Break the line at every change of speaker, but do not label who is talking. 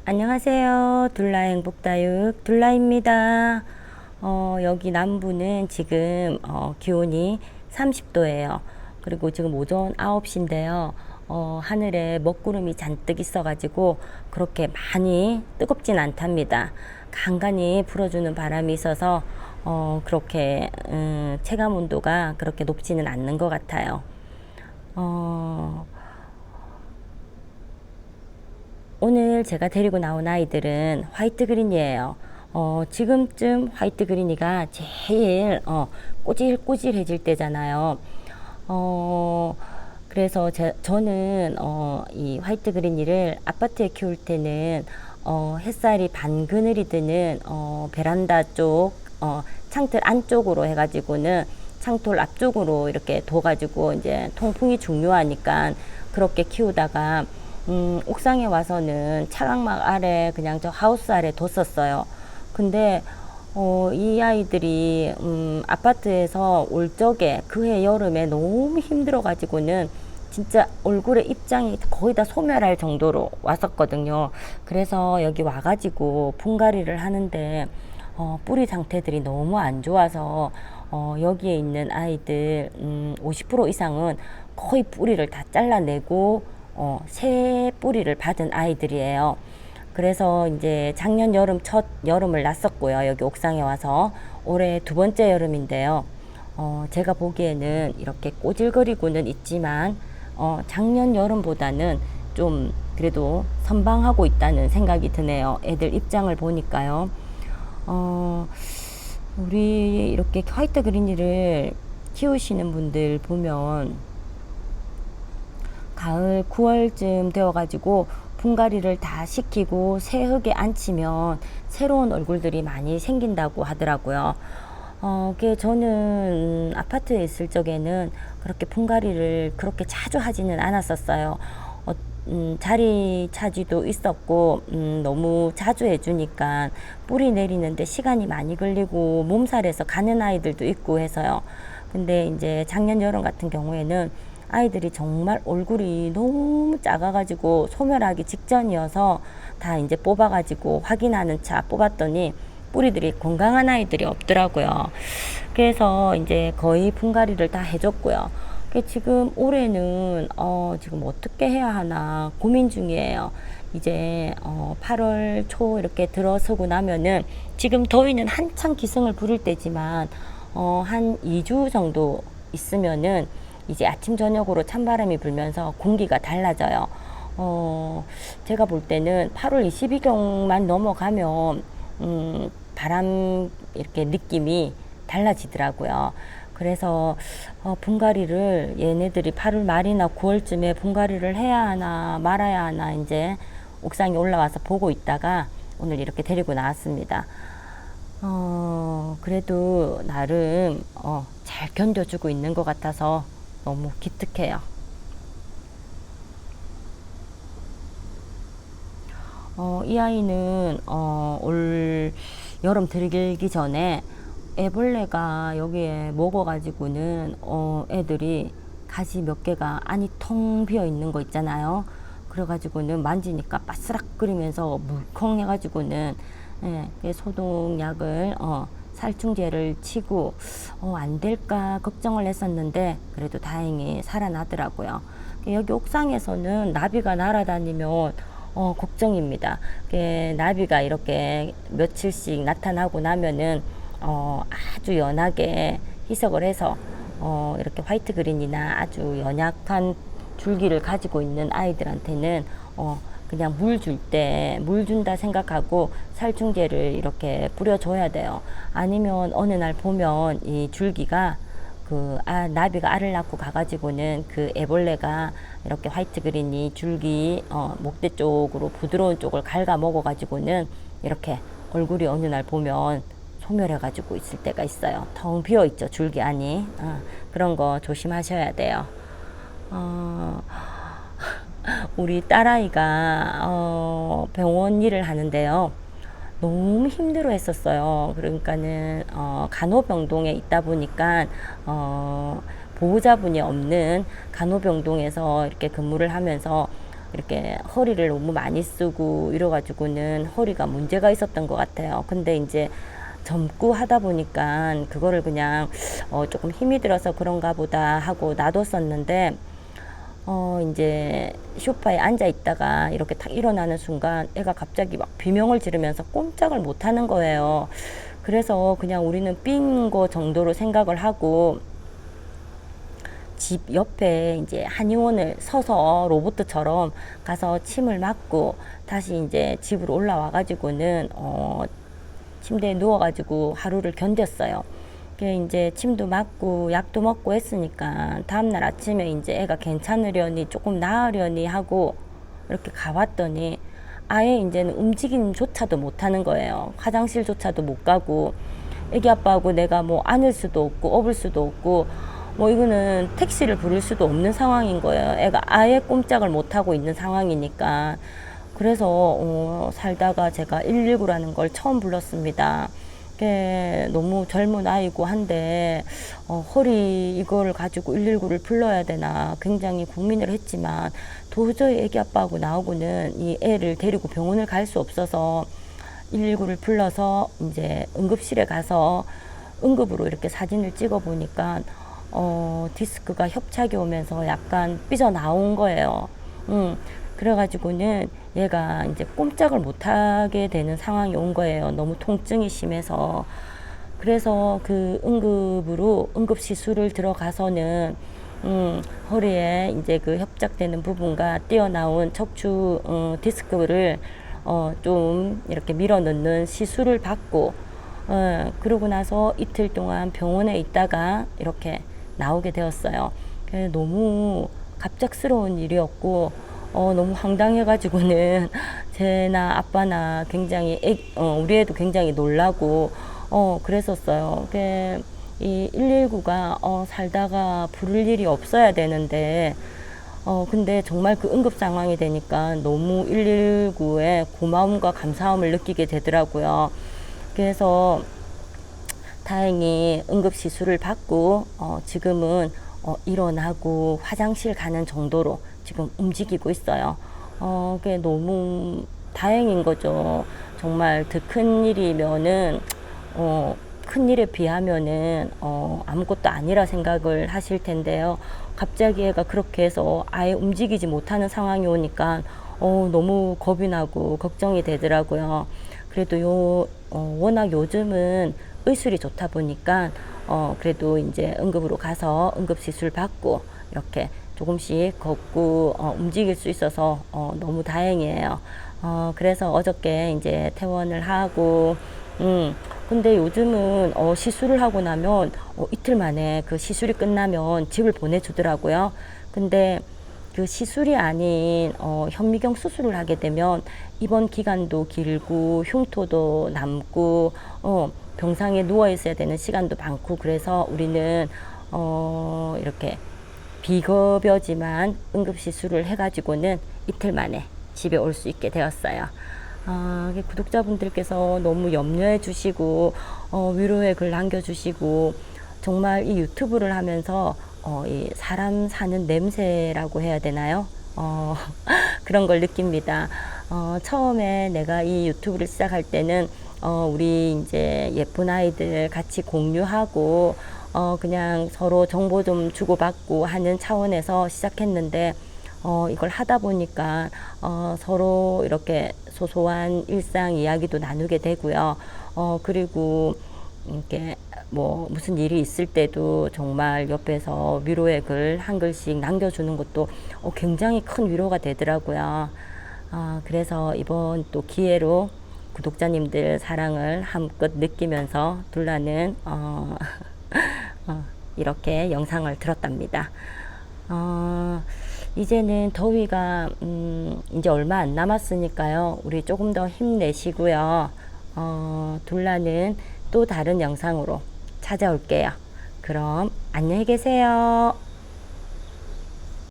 안녕하세요. 둘라 행복다육 둘라입니다. 여기 남부는 지금 기온이 30도예요. 그리고 지금 오전 9시인데요. 하늘에 먹구름이 잔뜩 있어가지고 그렇게 많이 뜨겁진 않답니다. 간간히 불어주는 바람이 있어서 그렇게 체감 온도가 그렇게 높지는 않는 것 같아요. 오늘 제가 데리고 나온 아이들은 화이트 그린이에요. 지금쯤 화이트 그린이가 제일 꼬질꼬질해질 때잖아요. 그래서 저는 이 화이트 그린이를 아파트에 키울 때는 햇살이 반 그늘이 드는 베란다 쪽 창틀 안쪽으로 해가지고는 창틀 앞쪽으로 이렇게 둬가지고 이제 통풍이 중요하니까 그렇게 키우다가 옥상에 와서는 차광막 아래 그냥 저 하우스 아래 뒀었어요. 근데 이 아이들이 아파트에서 올 적에 그해 여름에 너무 힘들어 가지고는 진짜 얼굴에 입장이 거의 다 소멸할 정도로 왔었거든요. 그래서 여기 와가지고 분갈이를 하는데 뿌리 상태들이 너무 안 좋아서 여기에 있는 아이들 50% 이상은 거의 뿌리를 다 잘라내고 새 뿌리를 받은 아이들이에요. 그래서 이제 작년 여름 첫 여름을 났었고요. 여기 옥상에 와서 올해 두 번째 여름인데요. 제가 보기에는 이렇게 꼬질거리고는 있지만 작년 여름보다는 좀 그래도 선방하고 있다는 생각이 드네요. 애들 입장을 보니까요. 우리 이렇게 화이트 그린이를 키우시는 분들 보면 가을 9월쯤 되어가지고 분갈이를 다 시키고 새 흙에 앉히면 새로운 얼굴들이 많이 생긴다고 하더라고요. 저는 아파트에 있을 적에는 그렇게 분갈이를 그렇게 자주 하지는 않았었어요. 자리 차지도 있었고 너무 자주 해주니까 뿌리 내리는데 시간이 많이 걸리고 몸살에서 가는 아이들도 있고 해서요. 근데 이제 작년 여름 같은 경우에는 아이들이 정말 얼굴이 너무 작아가지고 소멸하기 직전이어서 다 이제 뽑아가지고 확인하는 차 뽑았더니 뿌리들이 건강한 아이들이 없더라고요. 그래서 이제 거의 분갈이를 다 해줬고요. 지금 올해는 지금 어떻게 해야 하나 고민 중이에요. 이제 8월 초 이렇게 들어서고 나면은 지금 더위는 한창 기승을 부릴 때지만 한 2주 정도 있으면은 이제 아침 저녁으로 찬바람이 불면서 공기가 달라져요. 제가 볼 때는 8월 22경만 넘어가면 바람 이렇게 느낌이 달라지더라고요. 그래서 분갈이를 얘네들이 8월 말이나 9월쯤에 분갈이를 해야 하나 말아야 하나 이제 옥상에 올라와서 보고 있다가 오늘 이렇게 데리고 나왔습니다. 그래도 나름 잘 견뎌주고 있는 것 같아서 너무 기특해요. 이 아이는 올 여름 들기 전에 애벌레가 여기에 먹어가지고는 애들이 가지 몇 개가 안이 텅 비어 있는 거 있잖아요. 그래가지고는 만지니까 바스락거리면서 물컹해가지고는 소독약을 살충제를 치고 안 될까 걱정을 했었는데 그래도 다행히 살아나더라고요. 여기 옥상에서는 나비가 날아다니면 걱정입니다. 나비가 이렇게 며칠씩 나타나고 나면은 아주 연하게 희석을 해서 이렇게 화이트 그린이나 아주 연약한 줄기를 가지고 있는 아이들한테는 그냥 물 줄 때 물 준다 생각하고 살충제를 이렇게 뿌려줘야 돼요. 아니면 어느 날 보면 이 줄기가 나비가 알을 낳고 가가지고는 그 애벌레가 이렇게 화이트 그린이 줄기 목대 쪽으로 부드러운 쪽을 갉아 먹어가지고는 이렇게 얼굴이 어느 날 보면 소멸해가지고 있을 때가 있어요. 텅 비어 있죠, 줄기 안이. 그런 거 조심하셔야 돼요. 우리 딸아이가 병원 일을 하는데요. 너무 힘들어 했었어요. 그러니까는 간호병동에 있다 보니까 보호자분이 없는 간호병동에서 이렇게 근무를 하면서 이렇게 허리를 너무 많이 쓰고 이래가지고는 허리가 문제가 있었던 것 같아요. 근데 이제 젊고 하다 보니까 그거를 그냥 조금 힘이 들어서 그런가 보다 하고 놔뒀었는데 이제 소파에 앉아 있다가 이렇게 탁 일어나는 순간 애가 갑자기 막 비명을 지르면서 꼼짝을 못 하는 거예요. 그래서 그냥 우리는 삔 거 정도로 생각을 하고 집 옆에 이제 한의원을 서서 로봇처럼 가서 침을 맞고 다시 이제 집으로 올라와 가지고는 침대에 누워 가지고 하루를 견뎠어요. 이제 침도 맞고 약도 먹고 했으니까 다음날 아침에 이제 애가 괜찮으려니 조금 나으려니 하고 이렇게 가봤더니 아예 이제는 움직임조차도 못하는 거예요. 화장실조차도 못 가고 애기 아빠하고 내가 뭐 안을 수도 없고 업을 수도 없고 뭐 이거는 택시를 부를 수도 없는 상황인 거예요. 애가 아예 꼼짝을 못하고 있는 상황이니까. 그래서 살다가 제가 119라는 걸 처음 불렀습니다. 너무 젊은 아이고 한데 허리 이거를 가지고 119를 불러야 되나 굉장히 고민을 했지만 도저히 애기 아빠하고 나오고는 이 애를 데리고 병원을 갈 수 없어서 119를 불러서 이제 응급실에 가서 응급으로 이렇게 사진을 찍어 보니까 디스크가 협착이 오면서 약간 삐져나온 거예요. 그래가지고는 얘가 이제 꼼짝을 못하게 되는 상황이 온 거예요. 너무 통증이 심해서. 그래서 그 응급으로 응급 시술을 들어가서는 허리에 이제 그 협착되는 부분과 띄어나온 척추 디스크를 좀 이렇게 밀어 넣는 시술을 받고 그러고 나서 이틀 동안 병원에 있다가 이렇게 나오게 되었어요. 너무 갑작스러운 일이었고 너무 황당해가지고는 쟤나 아빠나 굉장히 우리 애도 굉장히 놀라고 그랬었어요. 이 119가 살다가 부를 일이 없어야 되는데 근데 정말 그 응급 상황이 되니까 너무 119에 고마움과 감사함을 느끼게 되더라고요. 그래서 다행히 응급시술을 받고 지금은 일어나고 화장실 가는 정도로 지금 움직이고 있어요. 그게 너무 다행인 거죠. 정말 더 큰 일이면은 큰 일에 비하면은 아무것도 아니라 생각을 하실 텐데요. 갑자기 애가 그렇게 해서 아예 움직이지 못하는 상황이 오니까 너무 겁이 나고 걱정이 되더라고요. 그래도 워낙 요즘은 의술이 좋다 보니까 그래도 이제 응급으로 가서 응급시술 받고 이렇게 조금씩 걷고 움직일 수 있어서 너무 다행이에요. 그래서 어저께 이제 퇴원을 하고 근데 요즘은 시술을 하고 나면 이틀 만에 그 시술이 끝나면 집을 보내주더라고요. 근데 그 시술이 아닌 현미경 수술을 하게 되면 입원 기간도 길고 흉터도 남고 병상에 누워 있어야 되는 시간도 많고 그래서 우리는 이렇게 비급여지만 응급시술을 해가지고는 이틀 만에 집에 올 수 있게 되었어요. 구독자분들께서 너무 염려해 주시고 위로의 글 남겨주시고 정말 이 유튜브를 하면서 이 사람 사는 냄새라고 해야 되나요? 그런 걸 느낍니다. 처음에 내가 이 유튜브를 시작할 때는 우리 이제 예쁜 아이들 같이 공유하고 그냥 서로 정보 좀 주고받고 하는 차원에서 시작했는데 이걸 하다 보니까 서로 이렇게 소소한 일상 이야기도 나누게 되고요. 그리고 이렇게 뭐 무슨 일이 있을 때도 정말 옆에서 위로의 글 한 글씩 남겨주는 것도 굉장히 큰 위로가 되더라고요. 그래서 이번 또 기회로 구독자님들 사랑을 한껏 느끼면서 둘라는 이렇게 영상을 들었답니다. 이제는 더위가 이제 얼마 안 남았으니까요. 우리 조금 더 힘내시고요. 둘라는 또 다른 영상으로 찾아올게요. 그럼 안녕히 계세요.